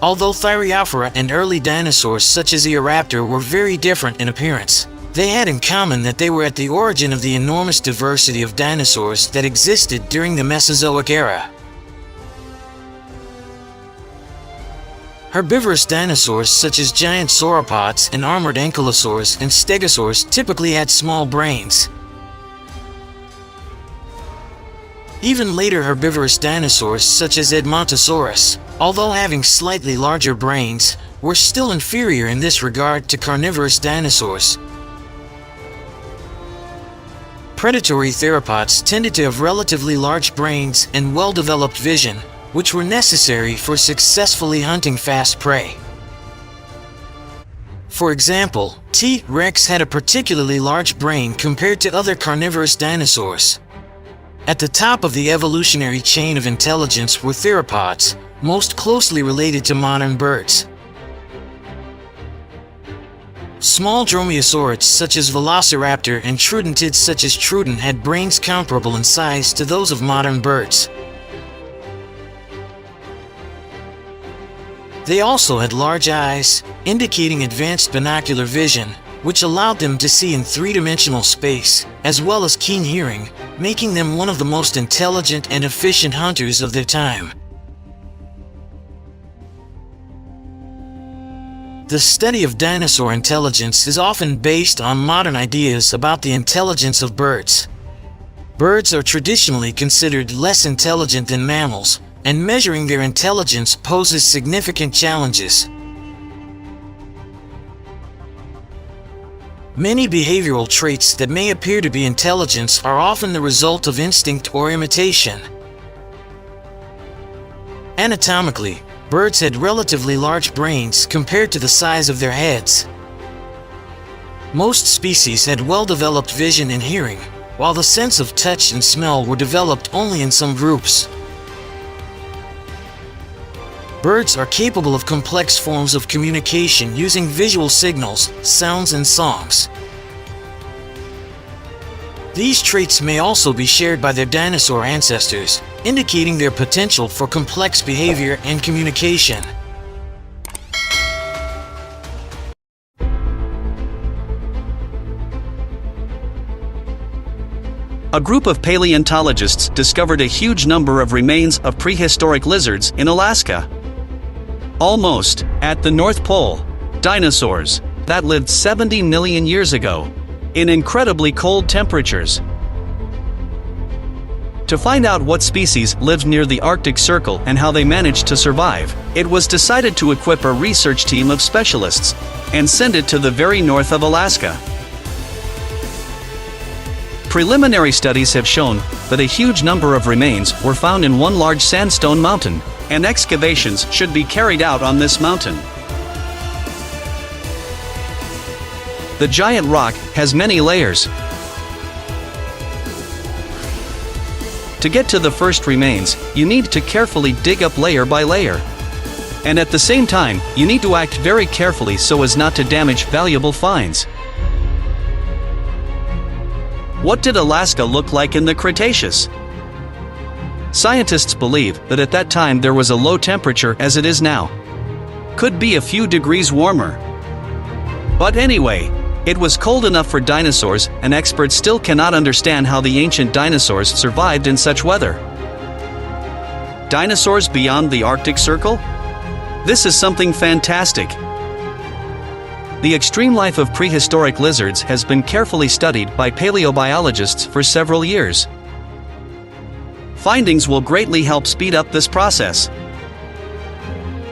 Although Thyreophora and early dinosaurs such as Eoraptor were very different in appearance, they had in common that they were at the origin of the enormous diversity of dinosaurs that existed during the Mesozoic era. Herbivorous dinosaurs such as giant sauropods and armored ankylosaurs and stegosaurs typically had small brains. Even later herbivorous dinosaurs such as Edmontosaurus, although having slightly larger brains, were still inferior in this regard to carnivorous dinosaurs. Predatory theropods tended to have relatively large brains and well-developed vision, which were necessary for successfully hunting fast prey. For example, T-Rex had a particularly large brain compared to other carnivorous dinosaurs. At the top of the evolutionary chain of intelligence were theropods, most closely related to modern birds. Small dromaeosaurids such as Velociraptor and trudentids such as Trudon had brains comparable in size to those of modern birds. They also had large eyes, indicating advanced binocular vision, which allowed them to see in three-dimensional space, as well as keen hearing, making them one of the most intelligent and efficient hunters of their time. The study of dinosaur intelligence is often based on modern ideas about the intelligence of birds. Birds are traditionally considered less intelligent than mammals, and measuring their intelligence poses significant challenges. Many behavioral traits that may appear to be intelligence are often the result of instinct or imitation. Anatomically, birds had relatively large brains compared to the size of their heads. Most species had well-developed vision and hearing, while the sense of touch and smell were developed only in some groups. Birds are capable of complex forms of communication using visual signals, sounds, and songs. These traits may also be shared by their dinosaur ancestors, indicating their potential for complex behavior and communication. A group of paleontologists discovered a huge number of remains of prehistoric lizards in Alaska. Almost at the North Pole, dinosaurs that lived 70 million years ago in incredibly cold temperatures. To find out what species lived near the Arctic Circle and how they managed to survive, it was decided to equip a research team of specialists and send it to the very north of Alaska. Preliminary studies have shown that a huge number of remains were found in one large sandstone mountain, and excavations should be carried out on this mountain. The giant rock has many layers. To get to the first remains, you need to carefully dig up layer by layer. And at the same time, you need to act very carefully so as not to damage valuable finds. What did Alaska look like in the Cretaceous? Scientists believe that at that time there was a low temperature as it is now. Could be a few degrees warmer. But anyway, it was cold enough for dinosaurs, and experts still cannot understand how the ancient dinosaurs survived in such weather. Dinosaurs beyond the Arctic Circle? This is something fantastic. The extreme life of prehistoric lizards has been carefully studied by paleobiologists for several years. Findings will greatly help speed up this process.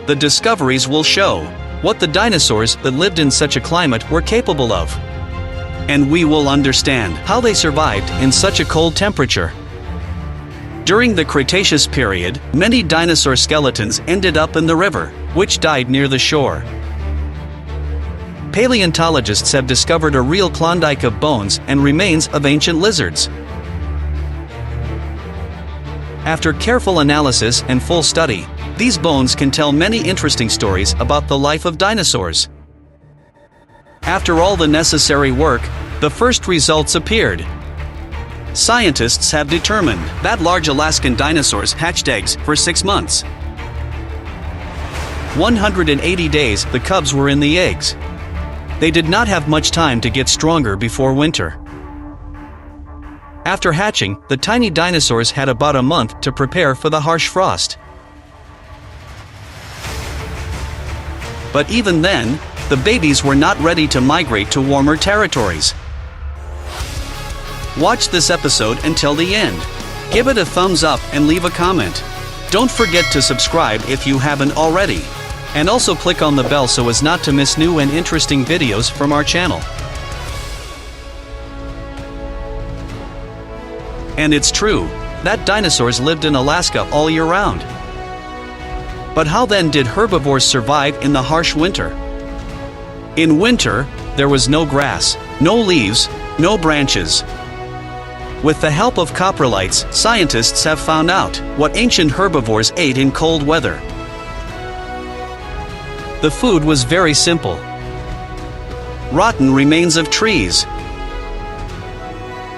The discoveries will show what the dinosaurs that lived in such a climate were capable of. And we will understand how they survived in such a cold temperature. During the Cretaceous period, many dinosaur skeletons ended up in the river, which died near the shore. Paleontologists have discovered a real Klondike of bones and remains of ancient lizards. After careful analysis and full study, these bones can tell many interesting stories about the life of dinosaurs. After all the necessary work, the first results appeared. Scientists have determined that large Alaskan dinosaurs hatched eggs for 6 months. 180 days the cubs were in the eggs. They did not have much time to get stronger before winter. After hatching, the tiny dinosaurs had about a month to prepare for the harsh frost. But even then, the babies were not ready to migrate to warmer territories. Watch this episode until the end. Give it a thumbs up and leave a comment. Don't forget to subscribe if you haven't already. And also click on the bell so as not to miss new and interesting videos from our channel. And it's true that dinosaurs lived in Alaska all year round. But how then did herbivores survive in the harsh winter? In winter, there was no grass, no leaves, no branches. With the help of coprolites, scientists have found out what ancient herbivores ate in cold weather. The food was very simple. Rotten remains of trees.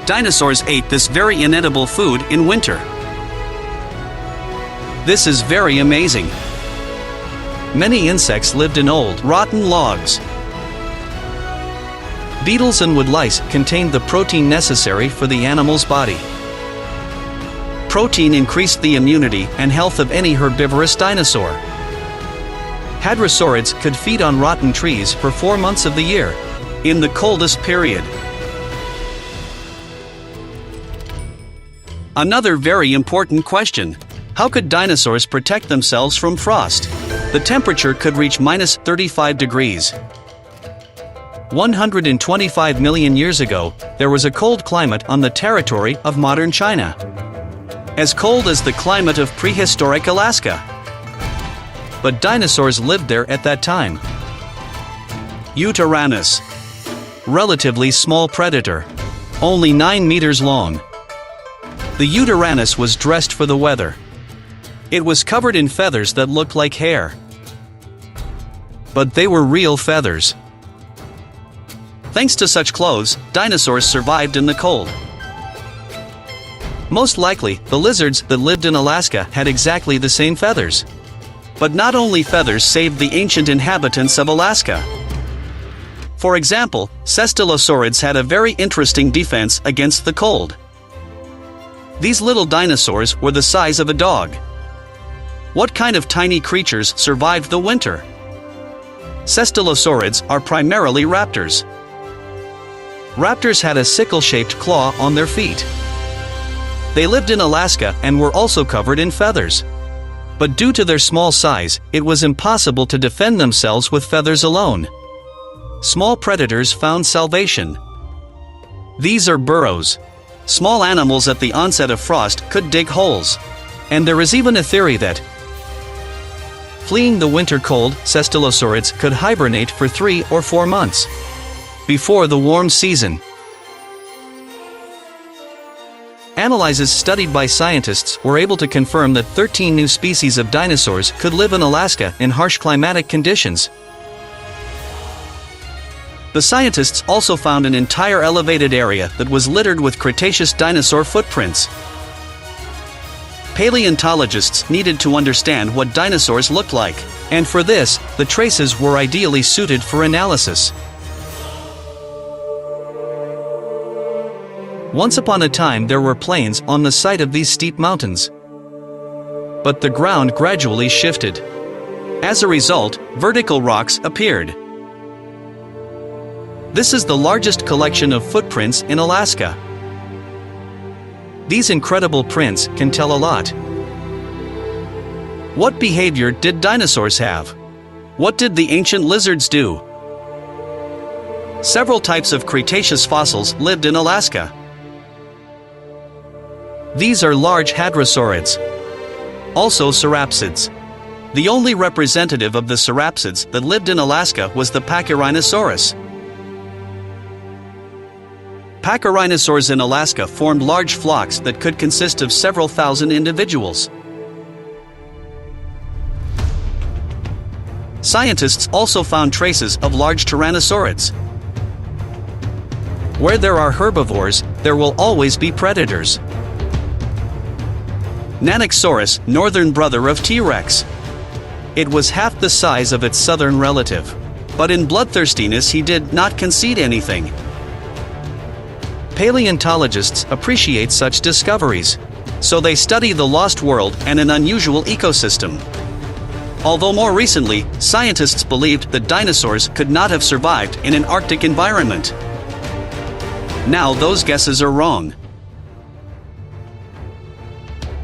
Dinosaurs ate this very inedible food in winter. This is very amazing. Many insects lived in old, rotten logs. Beetles and wood lice contained the protein necessary for the animal's body. Protein increased the immunity and health of any herbivorous dinosaur. Hadrosaurids could feed on rotten trees for 4 months of the year, in the coldest period. Another very important question: how could dinosaurs protect themselves from frost? The temperature could reach -35 degrees. 125 million years ago, there was a cold climate on the territory of modern China. As cold as the climate of prehistoric Alaska. But dinosaurs lived there at that time. Utaranus. Relatively small predator. Only 9 meters long. The Utaranus was dressed for the weather. It was covered in feathers that looked like hair. But they were real feathers. Thanks to such clothes, dinosaurs survived in the cold. Most likely, the lizards that lived in Alaska had exactly the same feathers. But not only feathers saved the ancient inhabitants of Alaska. For example, cestylosaurids had a very interesting defense against the cold. These little dinosaurs were the size of a dog. What kind of tiny creatures survived the winter? Cestylosaurids are primarily raptors. Raptors had a sickle-shaped claw on their feet. They lived in Alaska and were also covered in feathers. But due to their small size, it was impossible to defend themselves with feathers alone. Small predators found salvation. These are burrows. Small animals at the onset of frost could dig holes. And there is even a theory that, fleeing the winter cold, cestylosaurids could hibernate for 3 or 4 months. Before the warm season. Analyses studied by scientists were able to confirm that 13 new species of dinosaurs could live in Alaska in harsh climatic conditions. The scientists also found an entire elevated area that was littered with Cretaceous dinosaur footprints. Paleontologists needed to understand what dinosaurs looked like, and for this, the traces were ideally suited for analysis. Once upon a time there were plains on the site of these steep mountains. But the ground gradually shifted. As a result, vertical rocks appeared. This is the largest collection of footprints in Alaska. These incredible prints can tell a lot. What behavior did dinosaurs have? What did the ancient lizards do? Several types of Cretaceous fossils lived in Alaska. These are large hadrosaurids. Also cerapsids. The only representative of the cerapsids that lived in Alaska was the Pachyrhinosaurus. Pachyrhinosaurs in Alaska formed large flocks that could consist of several thousand individuals. Scientists also found traces of large tyrannosaurids. Where there are herbivores, there will always be predators. Nanuqsaurus, northern brother of T-Rex. It was half the size of its southern relative. But in bloodthirstiness he did not concede anything. Paleontologists appreciate such discoveries. So they study the lost world and an unusual ecosystem. although more recently, scientists believed that dinosaurs could not have survived in an Arctic environment. Now those guesses are wrong.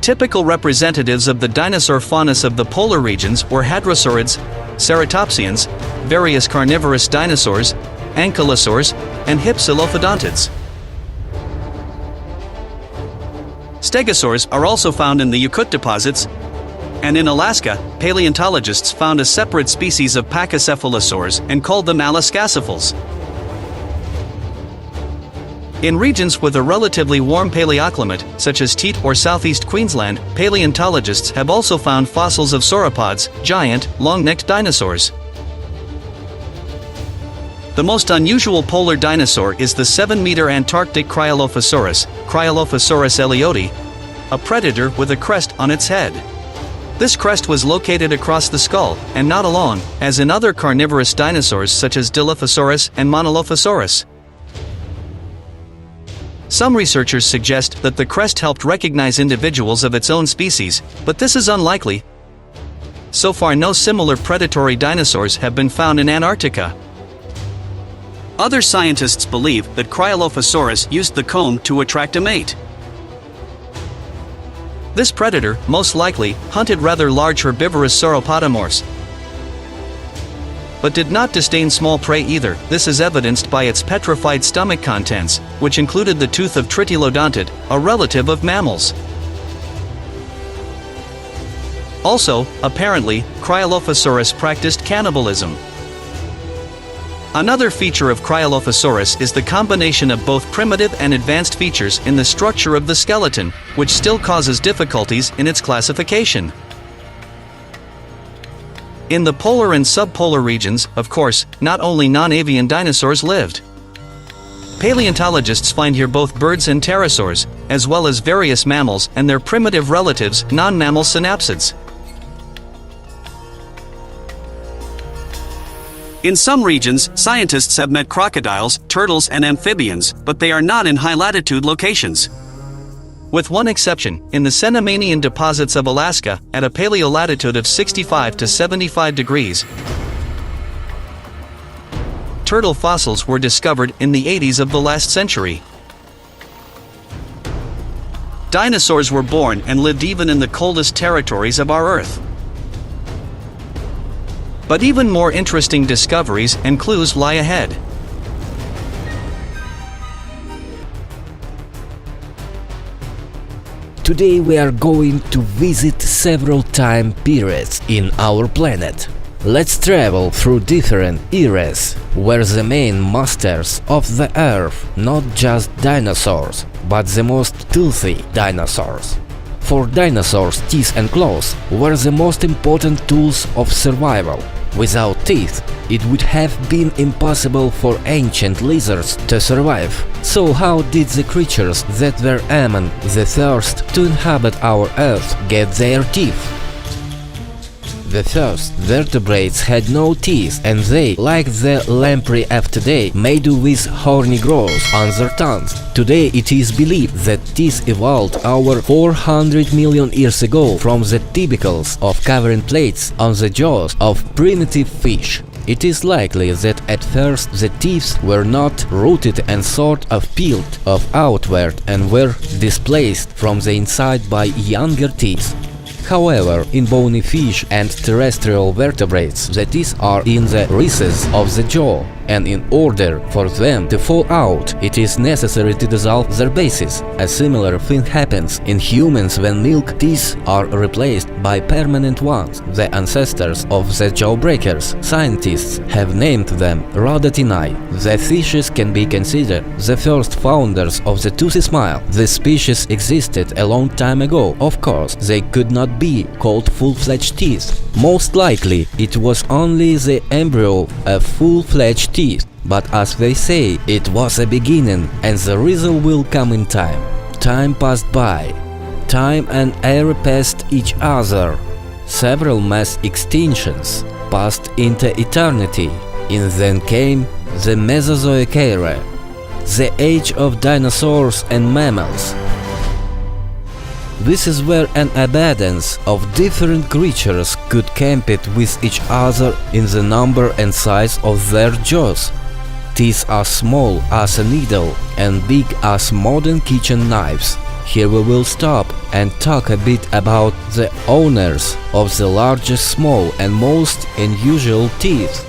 Typical representatives of the dinosaur faunus of the polar regions were hadrosaurids, ceratopsians, various carnivorous dinosaurs, ankylosaurs, and hypsilophodontids. Stegosaurs are also found in the Yakut deposits, and in Alaska, paleontologists found a separate species of pachycephalosaurs and called them Alaskacephals. In regions with a relatively warm paleoclimate, such as Teat or southeast Queensland, paleontologists have also found fossils of sauropods, giant, long-necked dinosaurs. The most unusual polar dinosaur is the 7-meter Antarctic Cryolophosaurus, Cryolophosaurus elioti, a predator with a crest on its head. This crest was located across the skull, and not along, as in other carnivorous dinosaurs such as Dilophosaurus and Monolophosaurus. Some researchers suggest that the crest helped recognize individuals of its own species, but this is unlikely. So far, no similar predatory dinosaurs have been found in Antarctica. Other scientists believe that Cryolophosaurus used the comb to attract a mate. This predator, most likely, hunted rather large herbivorous sauropodomorphs, but did not disdain small prey either. This is evidenced by its petrified stomach contents, which included the tooth of Tritylodontid, a relative of mammals. Also, apparently, Cryolophosaurus practiced cannibalism. Another feature of Cryolophosaurus is the combination of both primitive and advanced features in the structure of the skeleton, which still causes difficulties in its classification. In the polar and subpolar regions, of course, not only non-avian dinosaurs lived. Paleontologists find here both birds and pterosaurs, as well as various mammals and their primitive relatives, non-mammal synapsids. In some regions, scientists have met crocodiles, turtles, and amphibians, but they are not in high-latitude locations. With one exception, in the Cenomanian deposits of Alaska, at a paleolatitude of 65 to 75 degrees, turtle fossils were discovered in the 80s of the last century. Dinosaurs were born and lived even in the coldest territories of our Earth. But even more interesting discoveries and clues lie ahead. Today we are going to visit several time periods in our planet. Let's travel through different eras, where the main masters of the Earth, not just dinosaurs, but the most toothy dinosaurs. For dinosaurs, teeth and claws were the most important tools of survival. Without teeth, it would have been impossible for ancient lizards to survive. So how did the creatures that were among the first to inhabit our Earth get their teeth? The first vertebrates had no teeth, and they, like the lamprey of today, made with horny growths on their tongues. Today it is believed that teeth evolved over 400 million years ago from the tubercles of covering plates on the jaws of primitive fish. It is likely that at first the teeth were not rooted and sort of peeled off outward and were displaced from the inside by younger teeth. However, in bony fish and terrestrial vertebrates, the teeth are in the recesses of the jaw, and in order for them to fall out, it is necessary to dissolve their bases. A similar thing happens in humans when milk teeth are replaced by permanent ones, the ancestors of the jawbreakers. Scientists have named them Rhodotini. The fishes can be considered the first founders of the toothy smile. This species existed a long time ago. Of course, they could not be called full-fledged teeth. Most likely, it was only the embryo of full-fledged teeth, but as they say, it was a beginning, and the result will come in time. Time passed by. Time and air passed each other. Several mass extinctions passed into eternity, and then came the Mesozoic era, the age of dinosaurs and mammals. This is where an abundance of different creatures could compete with each other in the number and size of their jaws. Teeth are small as a needle and big as modern kitchen knives. Here we will stop and talk a bit about the owners of the largest, small and most unusual teeth.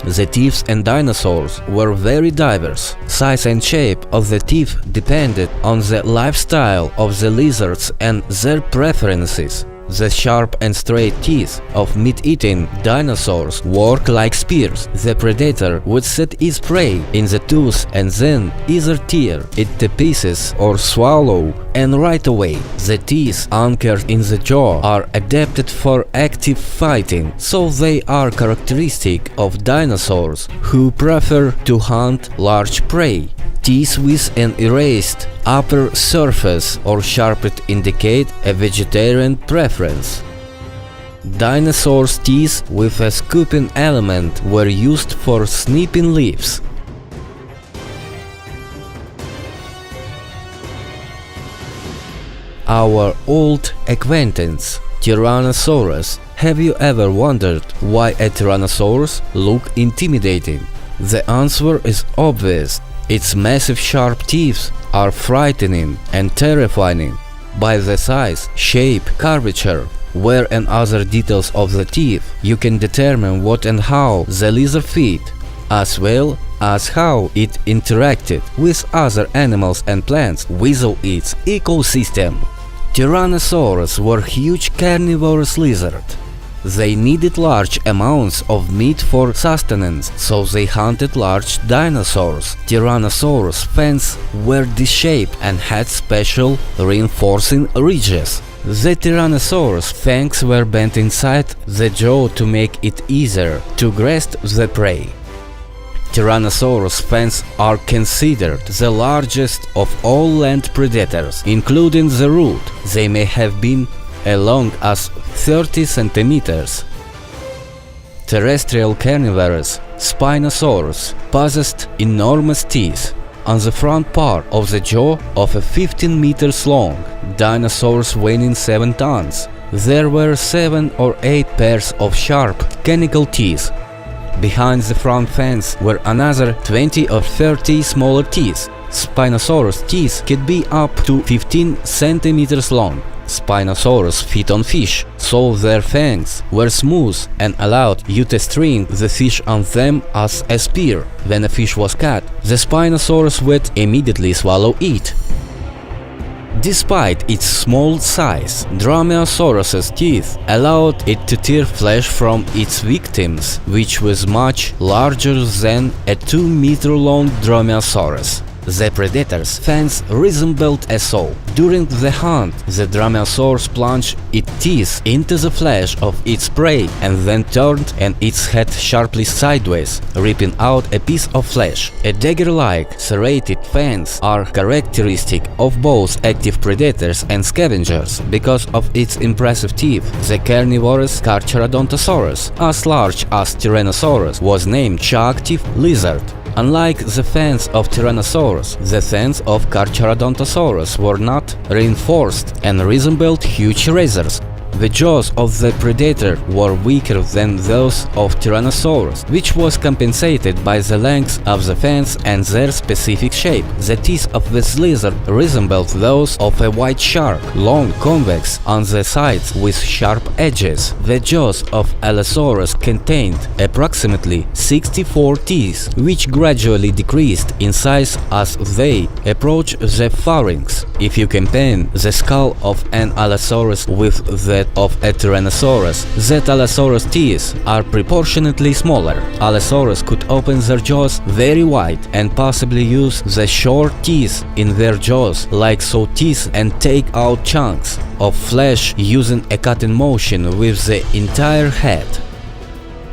The teeth in dinosaurs were very diverse. Size and shape of the teeth depended on the lifestyle of the lizards and their preferences. The sharp and straight teeth of meat-eating dinosaurs work like spears. The predator would set its prey in the tooth and then either tear it to pieces or swallow, and right away. The teeth anchored in the jaw are adapted for active fighting, so they are characteristic of dinosaurs who prefer to hunt large prey. Teeth with an erased upper surface or sharpened indicate a vegetarian preference. Dinosaurs' teeth with a scooping element were used for snipping leaves. Our old acquaintance, Tyrannosaurus. Have you ever wondered why a Tyrannosaurus look intimidating? The answer is obvious. Its massive sharp teeth are frightening and terrifying by the size, shape, curvature, wear and other details of the teeth. You can determine what and how the lizard feed, as well as how it interacted with other animals and plants within its ecosystem. Tyrannosaurs were huge carnivorous lizards. They needed large amounts of meat for sustenance, so they hunted large dinosaurs. Tyrannosaurus' fangs were disc-shaped and had special reinforcing ridges. The Tyrannosaurus' fangs were bent inside the jaw to make it easier to grasp the prey. Tyrannosaurus fangs are considered the largest of all land predators, including the root. They may have been as long as 30 centimeters. Terrestrial carnivores, Spinosaurus, possessed enormous teeth on the front part of the jaw of a 15 meters long, dinosaurs weighing 7 tons. There were 7 or 8 pairs of sharp, conical teeth. Behind the front fangs were another 20 or 30 smaller teeth. Spinosaurus teeth could be up to 15 centimeters long. Spinosaurus feed on fish, so their fangs were smooth and allowed you to string the fish on them as a spear. When a fish was caught, the Spinosaurus would immediately swallow it. Despite its small size, Dromaeosaurus's teeth allowed it to tear flesh from its victims, which was much larger than a 2-meter-long Dromaeosaurus. The predator's fangs resembled a saw. During the hunt, the Dromaeosaurus plunged its teeth into the flesh of its prey and then turned its head sharply sideways, ripping out a piece of flesh. A dagger-like serrated fangs are characteristic of both active predators and scavengers. Because of its impressive teeth, the carnivorous Carcharodontosaurus, as large as Tyrannosaurus, was named Chow-active lizard. Unlike the fangs of Tyrannosaurus, the fangs of Carcharodontosaurus were not reinforced and resembled huge razors. The jaws of the predator were weaker than those of Tyrannosaurus, which was compensated by the length of the fangs and their specific shape. The teeth of this lizard resembled those of a white shark, long, convex on the sides with sharp edges. The jaws of Allosaurus contained approximately 64 teeth, which gradually decreased in size as they approached the pharynx. If you compare the skull of an Allosaurus with that of a Tyrannosaurus, the Allosaurus teeth are proportionately smaller. Allosaurus could open their jaws very wide and possibly use the short teeth in their jaws like saw teeth and take out chunks of flesh using a cutting motion with the entire head.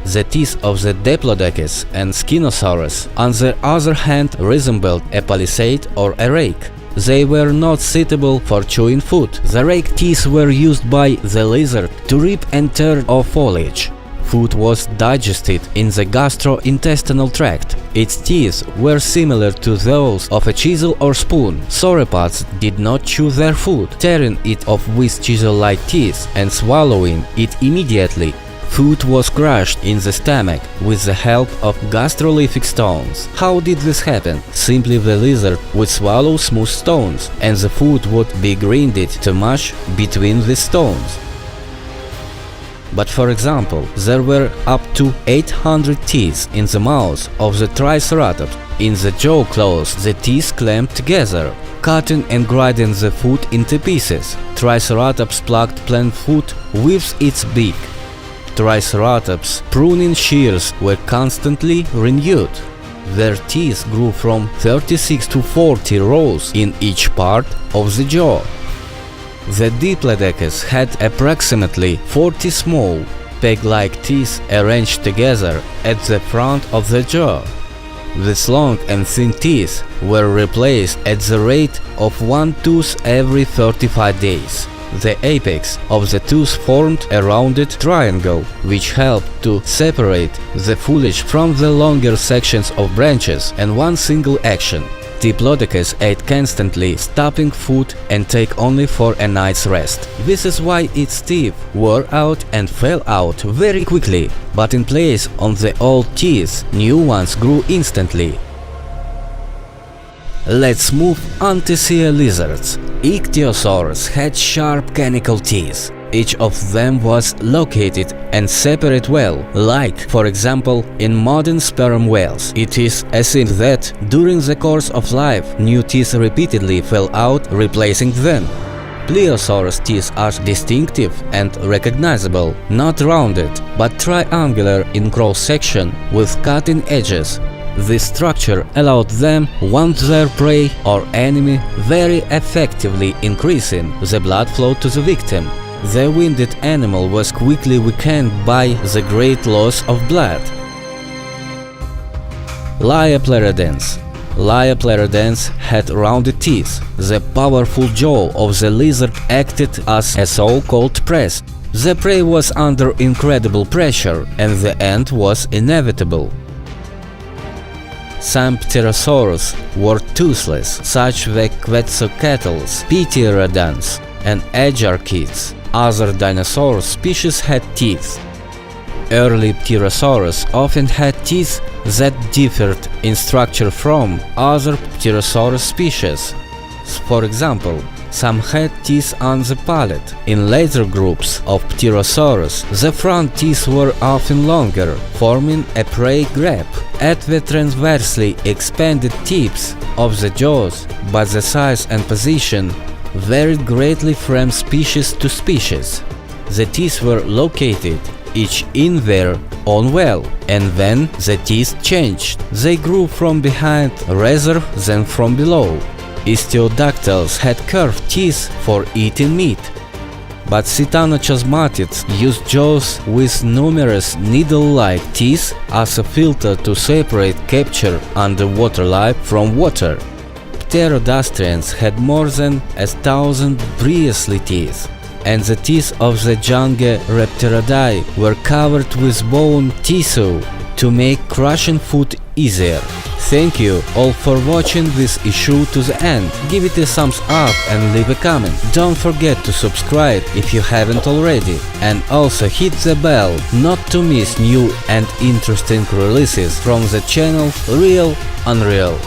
The teeth of the Diplodocus and Spinosaurus, on the other hand, resembled a palisade or a rake. They were not suitable for chewing food. The rake teeth were used by the lizard to rip and tear off foliage. Food was digested in the gastrointestinal tract. Its teeth were similar to those of a chisel or spoon. Sauropods did not chew their food, tearing it off with chisel-like teeth and swallowing it immediately. Food was crushed in the stomach with the help of gastrolytic stones. How did this happen? Simply the lizard would swallow smooth stones, and the food would be grinded to mush between the stones. But for example, there were up to 800 teeth in the mouth of the Triceratops. In the jaw claws, the teeth clamped together, cutting and grinding the food into pieces. Triceratops plucked plant food with its beak. Triceratops' pruning shears were constantly renewed. Their teeth grew from 36 to 40 rows in each part of the jaw. The Diplodocus had approximately 40 small, peg-like teeth arranged together at the front of the jaw. These long and thin teeth were replaced at the rate of one tooth every 35 days. The apex of the tooth formed a rounded triangle, which helped to separate the foliage from the longer sections of branches in one single action. Diplodocus ate constantly, stopping food and take only for a night's rest. This is why its teeth wore out and fell out very quickly, but in place of the old teeth, new ones grew instantly. Let's move on to sea lizards. Ichthyosaurs had sharp conical teeth. Each of them was located and separate well, like, for example, in modern sperm whales. It is assumed that, during the course of life, new teeth repeatedly fell out, replacing them. Plesiosaurus teeth are distinctive and recognizable, not rounded, but triangular in cross-section with cutting edges. This structure allowed them to wound their prey or enemy, very effectively increasing the blood flow to the victim. The wounded animal was quickly weakened by the great loss of blood. Liopleurodons. Liopleurodons had rounded teeth. The powerful jaw of the lizard acted as a so-called press. The prey was under incredible pressure, and the end was inevitable. Some pterosaurs were toothless, such as Quetzalcoatlus, Pterodons, and Agarkids. Other dinosaur species had teeth. Early pterosaurs often had teeth that differed in structure from other pterosaur species. For example, some had teeth on the palate. In later groups of pterosaurs, the front teeth were often longer, forming a prey grip at the transversely expanded tips of the jaws, but the size and position varied greatly from species to species. The teeth were located each in their own well, and when the teeth changed, they grew from behind rather than from below. Ichthyodactyls had curved teeth for eating meat, but Titanochasmatids used jaws with numerous needle-like teeth as a filter to separate captured underwater life from water. Pterodastrians had more than 1,000 bristly teeth, and the teeth of the younger Reptilidae were covered with bone tissue to make crushing food easier. Thank you all for watching this issue to the end. Give it a thumbs up and leave a comment. Don't forget to subscribe if you haven't already, and also hit the bell not to miss new and interesting releases from the channel Real Unreal.